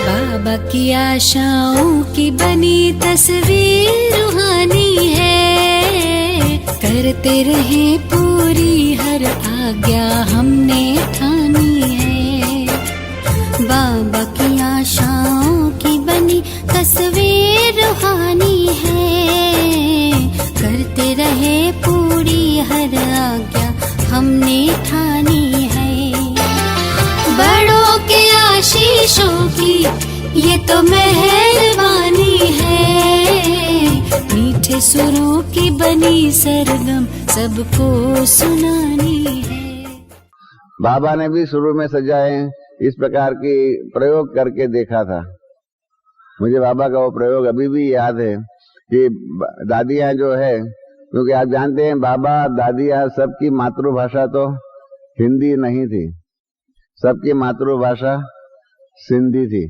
बाबा की आशाओं की बनी तस्वीर रूहानी है, करते रहे पूरी हर आज्ञा हमने ठानी है। बाबा की आशाओं की बनी तस्वीर रूहानी है, करते रहे पूरी हर आज्ञा हमने ठानी है। बड़ों के आशीषों की ये तो मेहरबानी है, मीठे सुरों की बनी सरगम सबको सुनानी है। बाबा ने भी शुरू में सजाए इस प्रकार की प्रयोग करके देखा था। मुझे बाबा का वो प्रयोग अभी भी याद है कि दादियां जो है, क्योंकि आप जानते हैं बाबा दादियां सबकी मातृभाषा तो हिंदी नहीं थी, सबकी मातृभाषा सिंधी थी,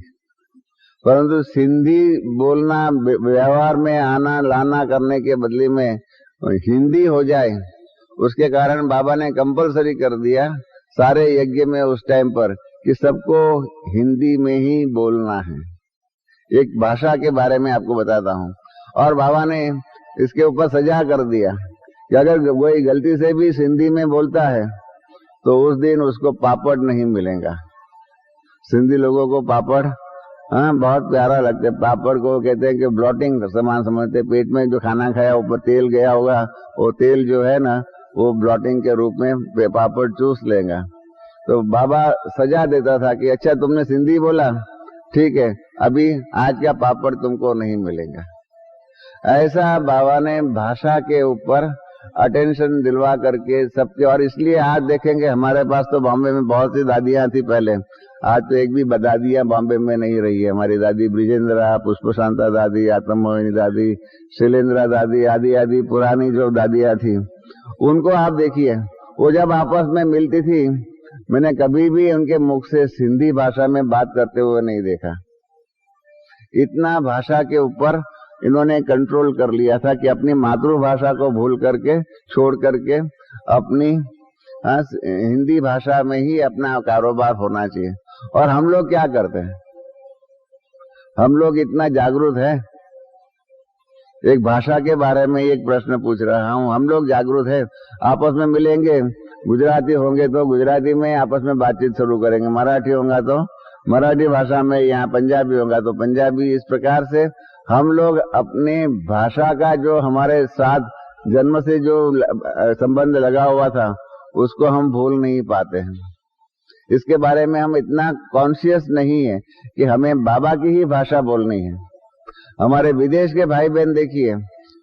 परंतु सिंधी बोलना व्यवहार में आना लाना करने के बदले में हिंदी हो जाए, उसके कारण बाबा ने कंपलसरी कर दिया सारे यज्ञ में उस टाइम पर कि सबको हिंदी में ही बोलना है। एक भाषा के बारे में आपको बताता हूँ। और बाबा ने इसके ऊपर सजा कर दिया कि अगर कोई गलती से भी सिंधी में बोलता है तो उस दिन उसको पापड़ नहीं मिलेगा। सिंधी लोगों को पापड़ बहुत प्यारा लगता है। पापड़ को कहते हैं कि ब्लॉटिंग समान समझते, पेट में जो खाना खाया ऊपर तेल गया होगा, वो तेल जो है ना वो ब्लॉटिंग के रूप में पापड़ चूस लेगा। तो बाबा सजा देता था कि अच्छा तुमने सिंधी बोला, ठीक है, अभी आज का पापड़ तुमको नहीं मिलेगा। ऐसा बाबा ने भाषा के ऊपर अटेंशन दिलवा करके सबके। और इसलिए आज देखेंगे हमारे पास तो बॉम्बे में बहुत सी दादियां थी पहले, आज तो एक भी दादियां बॉम्बे में नहीं रही है। हमारी दादी ब्रिजेंद्रा, पुष्पशांता दादी, आत्ममोहिनी दादी, शैलेंद्रा दादी आदि आदि पुरानी जो दादियां थी, उनको आप देखिए, वो जब आपस में मिलती थी, मैंने कभी भी उनके मुख से सिंधी भाषा में बात करते हुए नहीं देखा। इतना भाषा के ऊपर इन्होंने कंट्रोल कर लिया था कि अपनी मातृभाषा को भूल करके, छोड़ करके अपनी हिंदी भाषा में ही अपना कारोबार होना चाहिए। और हम लोग क्या करते हैं, हम लोग इतना जागरूक है। एक भाषा के बारे में एक प्रश्न पूछ रहा हूँ, हम लोग जागरूक है। आपस में मिलेंगे, गुजराती होंगे तो गुजराती में आपस में बातचीत शुरू करेंगे, मराठी होगा तो मराठी भाषा में, यहाँ पंजाबी होगा तो पंजाबी। इस प्रकार से हम लोग अपने भाषा का जो हमारे साथ जन्म से जो संबंध लगा हुआ था उसको हम भूल नहीं पाते हैं। इसके बारे में हम इतना कॉन्शियस नहीं है कि हमें बाबा की ही भाषा बोलनी है। हमारे विदेश के भाई बहन देखिए,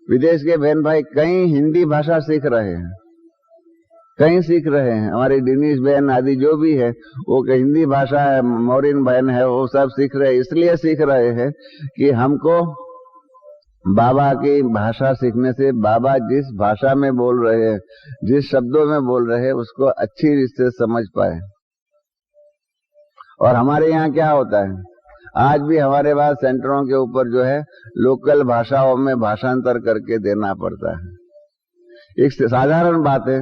विदेश के बहन भाई कई हिंदी भाषा सीख रहे हैं, कहीं सीख रहे हैं। हमारी डिनीश बहन आदि जो भी है वो हिंदी भाषा है, मोरिन बहन है, वो सब सीख रहे हैं। इसलिए सीख रहे हैं कि हमको बाबा की भाषा सीखने से बाबा जिस भाषा में बोल रहे हैं, जिस शब्दों में बोल रहे हैं, उसको अच्छी रीत से समझ पाए। और हमारे यहाँ क्या होता है, आज भी हमारे पास सेंटरों के ऊपर जो है लोकल भाषाओं में भाषांतर करके देना पड़ता है। एक साधारण बात है,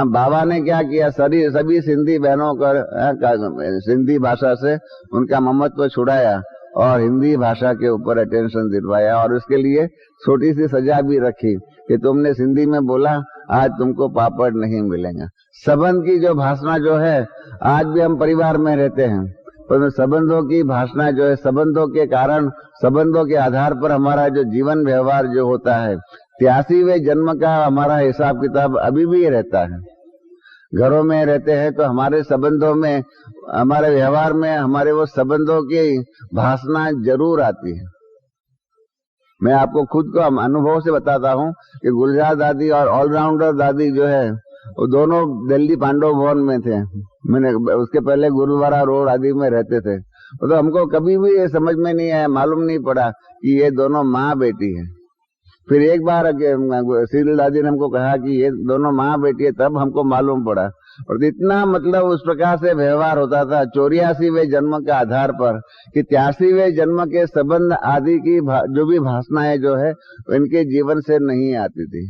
बाबा ने क्या किया, सभी सिंधी बहनों का सिंधी भाषा से उनका ममत्व छुड़ाया और हिंदी भाषा के ऊपर अटेंशन दिलवाया। और उसके लिए छोटी सी सजा भी रखी कि तुमने सिंधी में बोला, आज तुमको पापड़ नहीं मिलेगा। संबंध की जो भाषा जो है, आज भी हम परिवार में रहते हैं, पर संबंधों की भाषा जो है, संबंधों के कारण, संबंधों के आधार पर हमारा जो जीवन व्यवहार जो होता है, 83वें जन्म का हमारा हिसाब किताब अभी भी रहता है। घरों में रहते हैं तो हमारे संबंधों में, हमारे व्यवहार में, हमारे वो संबंधों की भाषा जरूर आती है। मैं आपको खुद को अनुभव से बताता हूँ कि गुलजार दादी और ऑलराउंडर दादी जो है, वो दोनों दिल्ली पांडव भवन में थे। मैंने उसके पहले गुरुद्वारा रोड आदि में रहते थे। तो हमको कभी भी ये समझ में नहीं आया, मालूम नहीं पड़ा कि ये दोनों माँ बेटी है। फिर एक बार सीरियल दादी ने हमको कहा कि ये दोनों माँ बेटी है, तब हमको मालूम पड़ा। और इतना मतलब उस प्रकार से व्यवहार होता था 84वें जन्म के आधार पर कि 83वें जन्म के संबंध आदि की जो भी भाषणाएं जो है इनके जीवन से नहीं आती थी।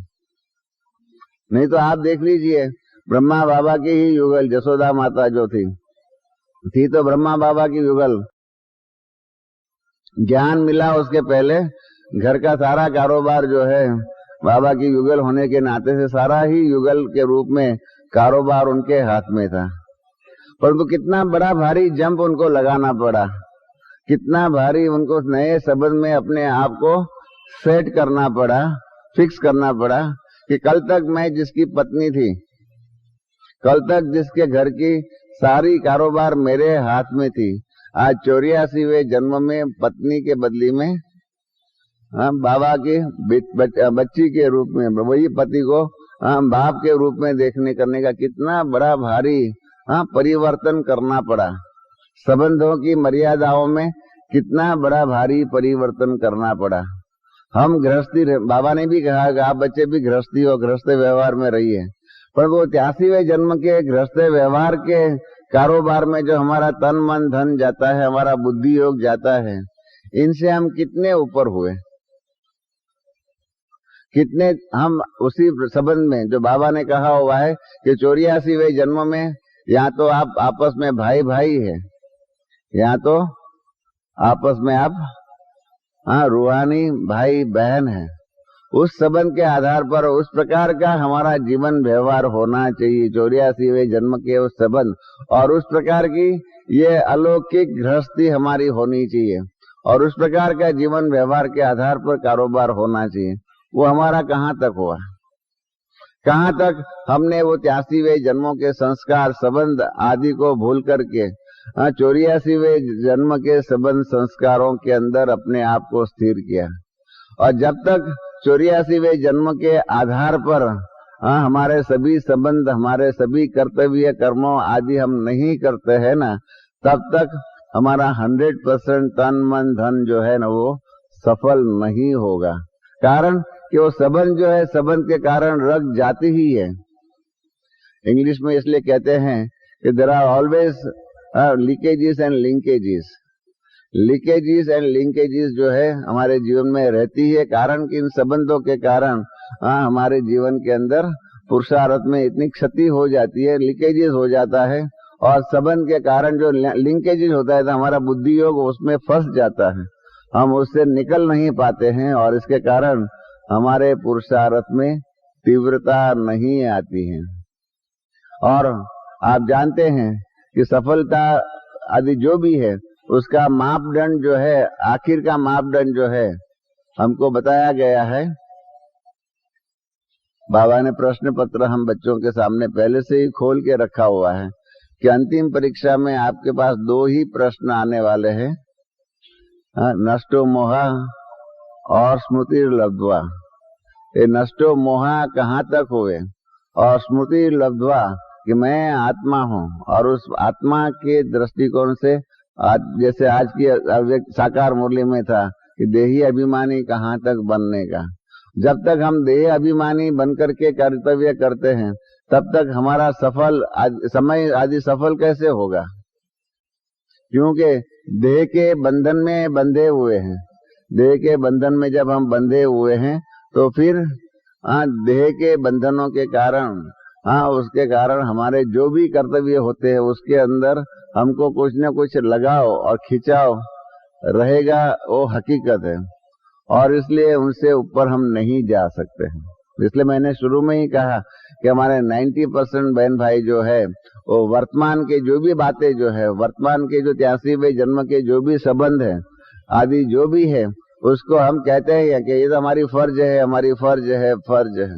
नहीं तो आप देख लीजिए, ब्रह्मा बाबा की ही युगल जसोदा माता जो थी, थी तो ब्रह्मा बाबा की युगल। ज्ञान मिला उसके पहले घर का सारा कारोबार जो है बाबा की युगल होने के नाते से सारा ही युगल के रूप में कारोबार उनके हाथ में था। परंतु कितना बड़ा भारी जंप उनको लगाना पड़ा, कितना भारी उनको नए संबंध में अपने आप को सेट करना पड़ा, फिक्स करना पड़ा कि कल तक मैं जिसकी पत्नी थी, कल तक जिसके घर की सारी कारोबार मेरे हाथ में थी, आज 84वें जन्म में पत्नी के बदली में बाबा की बच्ची के रूप में, वही पति को बाप के रूप में देखने करने का कितना बड़ा भारी परिवर्तन करना पड़ा। संबंधों की मर्यादाओं में कितना बड़ा भारी परिवर्तन करना पड़ा। हम गृहस्थी, बाबा ने भी कहा कि आप बच्चे भी गृहस्थी हो, गृहस्थ व्यवहार में रहिए, पर वो 83वें जन्म के गृहस्थ व्यवहार के कारोबार में जो हमारा तन मन धन जाता है, हमारा बुद्धि योग जाता है, इनसे हम कितने ऊपर हुए, कितने हम उसी संबंध में जो बाबा ने कहा हुआ है कि 84वें जन्म में या तो आप आपस में भाई भाई है, या तो आपस में आप रूहानी भाई बहन है। उस संबंध के आधार पर उस प्रकार का हमारा जीवन व्यवहार होना चाहिए 84वें जन्म के उस संबंध, और उस प्रकार की ये अलौकिक गृहस्थी हमारी होनी चाहिए, और उस प्रकार का जीवन व्यवहार के आधार पर कारोबार होना चाहिए। वो हमारा कहाँ तक हुआ, कहाँ तक हमने वो 83वें जन्मों के संस्कार संबंध आदि को भूल करके 84वें जन्म के संबंध संस्कारों के अंदर अपने आप को स्थिर किया। और जब तक 84वें जन्म के आधार पर हमारे सभी संबंध, हमारे सभी कर्तव्य कर्मों आदि हम नहीं करते हैं ना, तब तक हमारा 100% तन मन धन जो है ना वो सफल नहीं होगा। कारण कि वो संबंध जो है संबंध के कारण रग जाती ही है। इंग्लिश में इसलिए कहते हैं कि there are always leakages and linkages. Leakages and linkages जो है हमारे जीवन में रहती है, कारण कि इन संबंधों के कारण हमारे जीवन के अंदर पुरुषार्थ में इतनी क्षति हो जाती है, लीकेजेस हो जाता है, और संबंध के कारण जो लिंकेजेस होता है तो हमारा बुद्धि योग उसमें फंस जाता है, हम उससे निकल नहीं पाते हैं, और इसके कारण हमारे पुरुषार्थ में तीव्रता नहीं आती है। और आप जानते हैं कि सफलता आदि जो भी है उसका मापदंड जो है, आखिर का मापदंड जो है हमको बताया गया है। बाबा ने प्रश्न पत्र हम बच्चों के सामने पहले से ही खोल के रखा हुआ है कि अंतिम परीक्षा में आपके पास 2 ही प्रश्न आने वाले हैं, नष्टो मोहा और स्मृति लब्ध्वा। ये नष्टो मोहा कहाँ तक हुए और स्मृति लब्ध्वा कि मैं आत्मा हूँ, और उस आत्मा के दृष्टिकोण से जैसे आज की साकार मुरली में था कि देही अभिमानी कहाँ तक बनने का। जब तक हम देह अभिमानी बनकर के कर्तव्य करते हैं तब तक हमारा सफल समय आदि सफल कैसे होगा, क्योंकि देह के बंधन में बंधे हुए हैं। देह के बंधन में जब हम बंधे हुए हैं तो फिर देह के बंधनों के कारण उसके कारण हमारे जो भी कर्तव्य होते हैं उसके अंदर हमको कुछ न कुछ लगाव और खिंचाव रहेगा, वो हकीकत है, और इसलिए उनसे ऊपर हम नहीं जा सकते हैं। इसलिए मैंने शुरू में ही कहा कि हमारे 90% बहन भाई जो है वो वर्तमान के जो भी बातें जो है, वर्तमान के जो 83वें जन्म के जो भी संबंध है आदि जो भी है, उसको हम कहते हैं कि ये तो हमारी फर्ज है, हमारी फर्ज है, फर्ज है।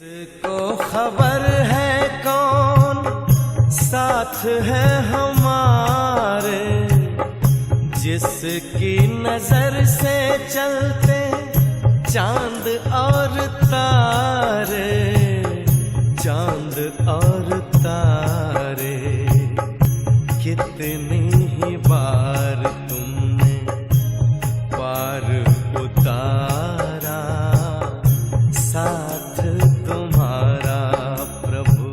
इसको खबर है कौन साथ है हमारे, जिसकी नजर से चलते चांद और तारे, चांद और तारे। कितनी ही बार तुमने पार उतारा, साथ तुम्हारा प्रभु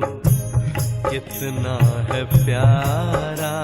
कितना है प्यारा।